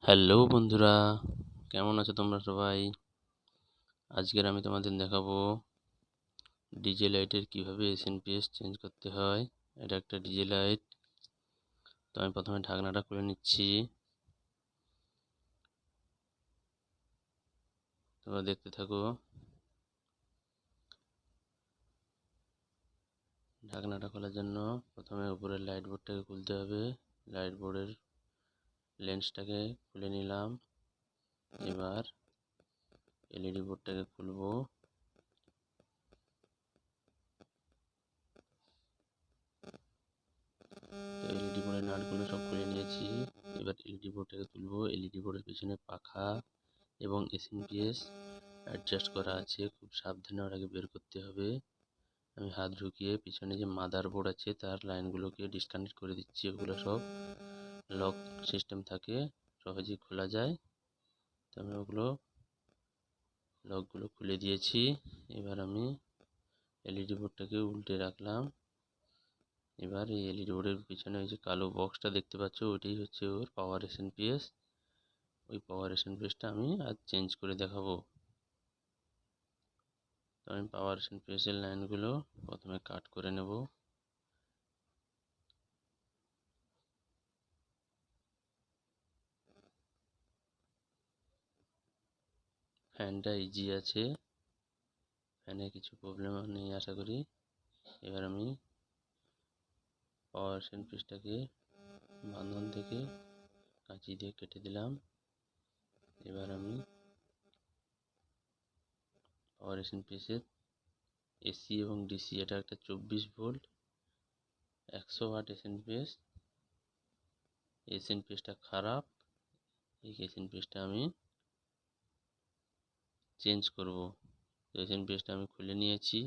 Hello বন্ধুরা, কেমন আছো তোমরা সবাই? আজকের আমি তোমাদের দেখাবো ডিজে লাইটের কিভাবে এসএনপিএস চেঞ্জ করতে হয়। এটা একটা ডিজে লাইট। তো আমি প্রথমে ঢাকনাটা খুলে নিচ্ছি। তোমরা দেখতে থাকো। ঢাকনাটা খোলার জন্য প্রথমে উপরের লাইট বোর্ডটাকে খুলতে হবে। লাইট বোর্ডের লেন্সটাকে খুলে নিলাম। এবার এলইডি বোর্ডটাকে খুলবো। তো এলইডি বোর্ডের নাটগুলো সব খুলে নিয়েছি। এবার এলইডি বোর্ডটাকে তুলবো। এলইডি বোর্ডের পিছনে পাখা এবং এসএমপিএস অ্যাডজাস্ট করা আছে। খুব সাবধানে ওটাকে বের করতে হবে। আমি হাত ঢুকিয়ে পিছনে যে মাদার বোর্ড আছে তার লাইনগুলোকে ডিসকানেক্ট করে দিচ্ছি। ওগুলো সব লক সিস্টেম থাকে, সহজেই খোলা যায়। তো আমি ওগুলো লকগুলো খুলে দিয়েছি। এবার আমি এলইডি বোর্ডটাকে উল্টে রাখলাম। এবার এই এলইডি বোর্ডের পিছনে ওই যে কালো বক্সটা দেখতে পাচ্ছ, ওইটাই হচ্ছে ওর পাওয়ার এসএমপিএস। ওই পাওয়ার এসএমপিএসটা আমি আজ চেঞ্জ করে দেখাবো। তো আমি পাওয়ার এসএমপিএস এর লাইনগুলো প্রথমে কাট করে নেব। ফ্যানটা ইজি আছে, ফ্যানে কিছু প্রবলেম নেই আশা করি। এবার আমি পাওয়ার এসএমপিএসটাকে বাঁধন থেকে কাঁচি দিয়ে কেটে দিলাম। এবার আমি পাওয়ার এসএমপিএসের এসি এবং ডিসি, এটা একটা 24 ভোল্ট 100 ওয়াট এসএমপিএস। এসএমপিএসটা খারাপ, এই এসএমপিএসটা আমি চেঞ্জ করব। তো এসএমপিএসটা আমি খুলে নিয়েছি,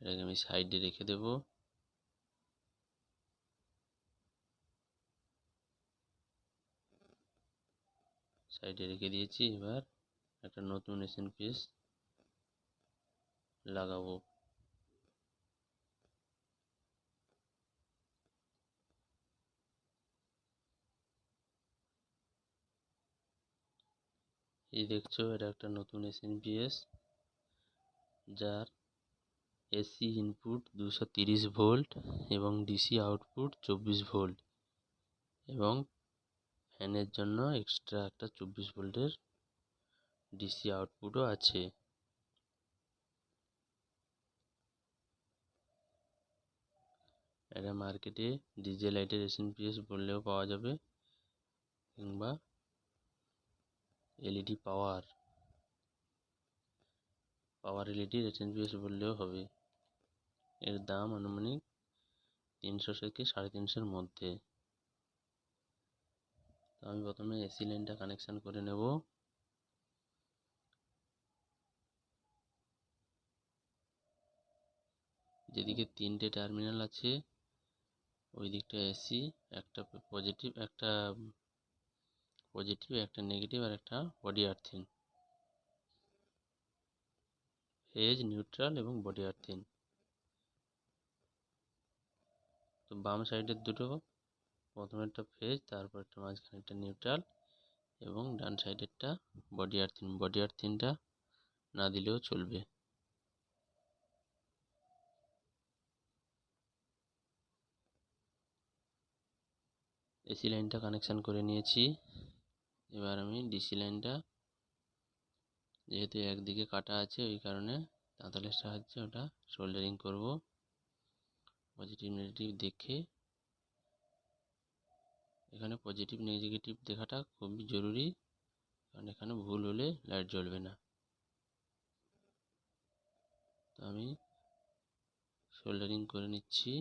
এটাকে আমি সাইডে রেখে দেব। সাইডে রেখে দিয়েছি। এবার একটা নতুন এসএমপিএস লাগাবো। এই দেখছো, এটা একটা নতুন এসএমপিএস, যার এসি ইনপুট 230 ভোল্ট এবং ডিসি আউটপুট 24 ভোল্ট এবং ফ্যানের জন্য এক্সট্রা একটা 24 ভোল্টের ডিসি আউটপুটও আছে। এটা মার্কেটে ডিজে লাইটের এসএমপিএস বললেও পাওয়া যাবে, কিংবা এলইডি পাওয়ার এলইডির এসএমপিএস বললেও হবে। এর দাম আনুমানিক 300 থেকে 350-এর মধ্যে। তো আমি প্রথমে এসি লাইনটা কানেকশান করে নেব। যেদিকে 3টে টার্মিনাল আছে ওই দিকটা এসি, একটা পজিটিভ, একটা নেগেটিভ আর একটা বডি আর্থিং, ফেজ, নিউট্রাল এবং বডি আর্থিং। তো বাম সাইডের দুটো, প্রথমেরটা ফেজ, তারপরটা মাঝখানেরটা নিউট্রাল এবং ডান সাইডেরটা বডি আর্থিং। বডি আর্থিংটা না দিলেও চলবে। এসি লাইনটা কানেকশান করে নিয়েছি। এবার আমি ডিসি লাইনটা, যেহেতু একদিকে কাটা আছে ওই কারণে তাঁতলের সাহায্যে ওটা সোল্ডারিং করব। পজিটিভ নেগেটিভ দেখে, এখানে পজিটিভ নেগেটিভ দেখাটা খুবই জরুরি, কারণ এখানে ভুল হলে লাইট জ্বলবে না। তো আমি সোল্ডারিং করে নিচ্ছি।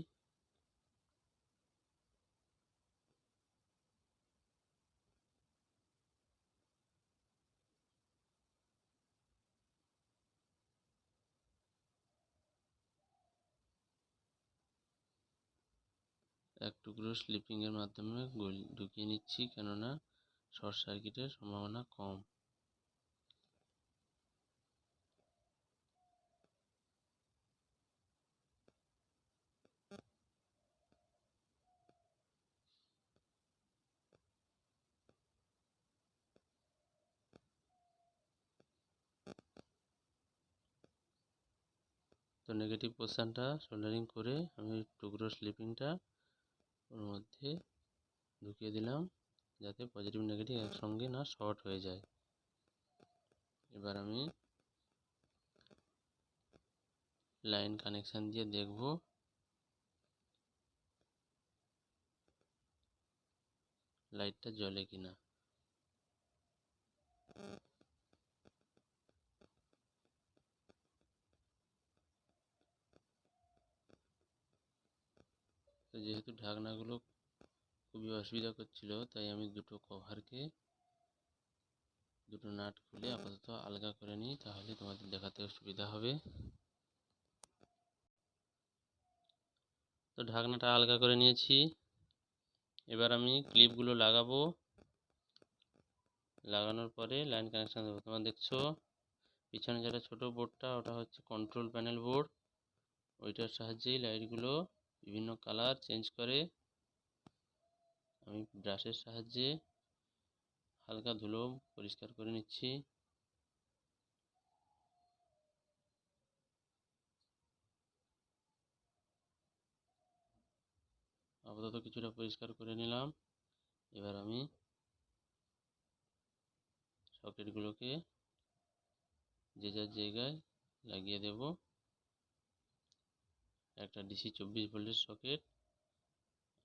এক টুকরো স্লিপিংয়ের মাধ্যমে ঢুকিয়ে নিচ্ছি, কেননা শর্ট সার্কিটের সম্ভাবনা কম। তো নেগেটিভ পোর্শনটা সোল্ডারিং করে আমি টুকরো স্লিপিংটা ওর মধ্যে ঢুকিয়ে দিলাম, যাতে পজিটিভ নেগেটিভ একসঙ্গে না শর্ট হয়ে যায়। এবার আমি লাইন কানেকশান দিয়ে দেখব লাইটটা জ্বলে কিনা। তো যেহেতু ঢাকনাগুলো খুবই অসুবিধা করছিল, তাই আমি দুটো নাট খুলে আপাতত আলগা করে নিই, তাহলে তোমাদের দেখাতে সুবিধা হবে। তো ঢাকনাটা আলগা করে নিয়েছি। এবার আমি ক্লিপগুলো লাগাবো। লাগানোর পরে লাইন কানেকশান দেবো। তোমরা দেখছো পিছনে যেটা ছোট বোর্ডটা, ওটা হচ্ছে কন্ট্রোল প্যানেল বোর্ড। ওইটার সাহায্যেই লাইটগুলো বিভিন্ন কালার চেঞ্জ করে। আমি ব্রাশের সাহায্যে হালকা ধুলো পরিষ্কার করে নিচ্ছি। আপাতত কিছুটা পরিষ্কার করে নিলাম। এবার আমি সকেটগুলোকে যে যার জায়গায় লাগিয়ে দেব। একটা ডিসি 24 ভোল্টের সকেট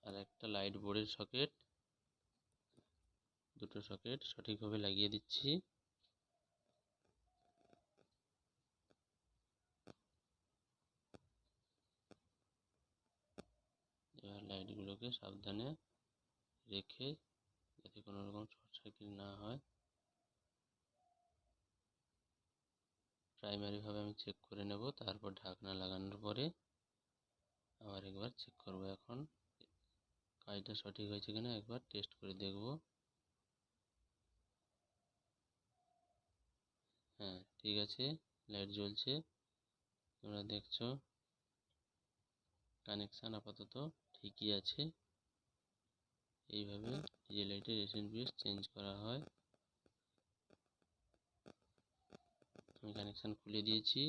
আর একটা লাইট বোর্ডের সকেট, দুটো সকেট সঠিকভাবে লাগিয়ে দিচ্ছি। এবার লাইটগুলোকে সাবধানে রেখে, যাতে কোনো রকম শর্ট সার্কিট না হয়, প্রাইমারিভাবে আমি চেক করে নেব। তারপর ঢাকনা লাগানোর পরে আবার একবার চেক করব। এখন কাজটা সঠিক হয়েছে কিনা একবার টেস্ট করে দেখব। হ্যাঁ, ঠিক আছে, লাইট জ্বলছে। তোমরা দেখছো কানেকশান আপাতত ঠিকই আছে। এইভাবে ডিজে লাইটের SMPS চেঞ্জ করা হয়। আমি কানেকশান খুলে দিয়েছি।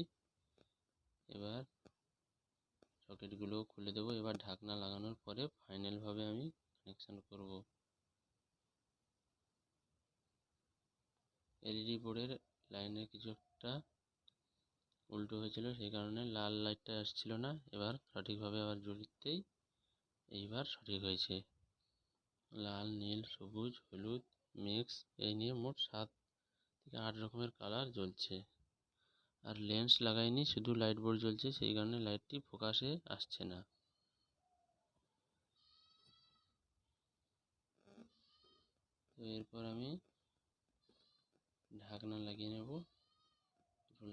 এবার সকেটগুলোও খুলে দেবো। এবার ঢাকনা লাগানোর পরে ফাইনালভাবে আমি কানেকশান করব। এলইডি বোর্ডের লাইনের কিছু একটা উল্টো হয়েছিল, সেই কারণে লাল লাইটটা আসছিল না। এবার সঠিকভাবে আবার জ্বলতেই এইবার সঠিক হয়েছে। লাল, নীল, সবুজ, হলুদ মিক্স, এই নিয়ে মোট 7 থেকে 8 রকমের কালার জ্বলছে। আর লেন্স লাগাইনি, শুধু লাইট বোর্ড জ্বলছে, সেই কারণে লাইটটি ফোকাসে আসছে না। তো এরপর আমি ঢাকনা লাগিয়ে নেব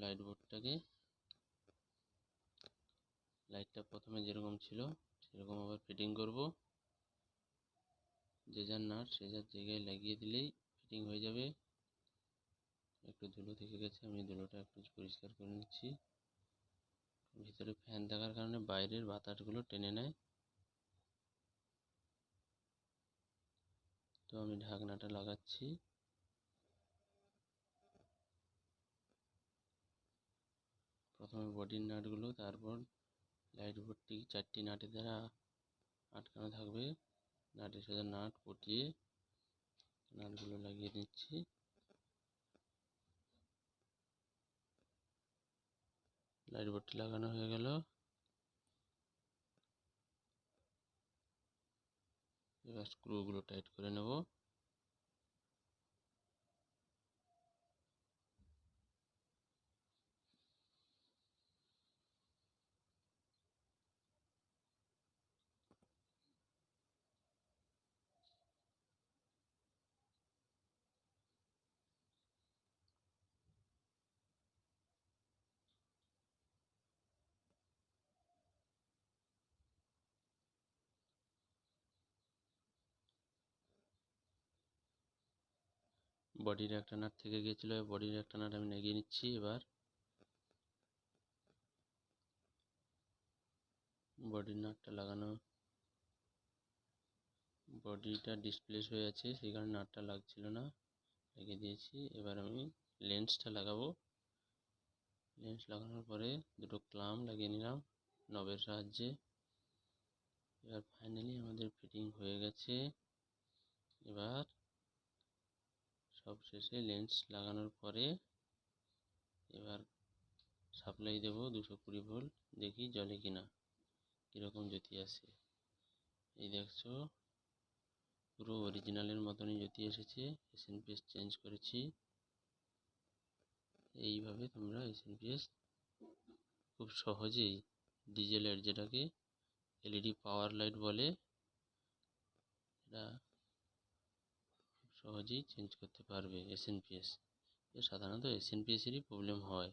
লাইট বোর্ডটাকে। লাইটটা প্রথমে যেরকম ছিল সেরকম আবার ফিটিং করব। যে যার নাট সে যার জায়গায় লাগিয়ে দিলেই ফিটিং হয়ে যাবে। একটু ধুলো থেকে গেছে, আমি ধুলোটা একটু পরিষ্কার করে নিচ্ছি। ভিতরে ফ্যান থাকার কারণে বাইরের বাতাসগুলো টেনে নেয়। তো আমি ঢাকনাটা লাগাচ্ছি। প্রথমে বডির নাটগুলো, তারপর লাইট বোর্ডটি 4টি নাটের দ্বারা আটকানো থাকবে। নাটের সাথে নাট পটিয়ে নাটগুলো লাগিয়ে দিচ্ছি। লাইট বোর্ডটি লাগানো হয়ে গেল। এবার স্ক্রুগুলো টাইট করে নেব। বডির একটা নাট থেকে গিয়েছিল, বডির একটা নাট আমি লাগিয়ে নিচ্ছি। এবার বডির নাটটা লাগানো, বডিটা ডিসপ্লেস হয়ে আছে, সেই কারণে নাটটা লাগছিল না, লাগিয়ে দিয়েছি। এবার আমি লেন্সটা লাগাবো। লেন্স লাগানোর পরে দুটো ক্লাম্প লাগিয়ে নিলাম নবের সাহায্যে। এবার ফাইনালি আমাদের ফিটিং হয়ে গেছে। এবার সব শেষে লেন্স লাগানোর পরে এবার সাপ্লাই দেব 220 ভোল্ট, দেখি জ্বলে কিনা, কীরকম জ্যোতি আসে। এই দেখছো পুরো অরিজিনালের মতনই জ্যোতি এসেছে। SMPS চেঞ্জ করেছি। এইভাবে তোমরা SMPS খুব সহজেই ডিজেলের, যেটাকে এলইডি পাওয়ার লাইট বলে, এটা খুব সহজেই চেঞ্জ করতে পারবে। SMPS সাধারণত SMPS এরই প্রবলেম হয়।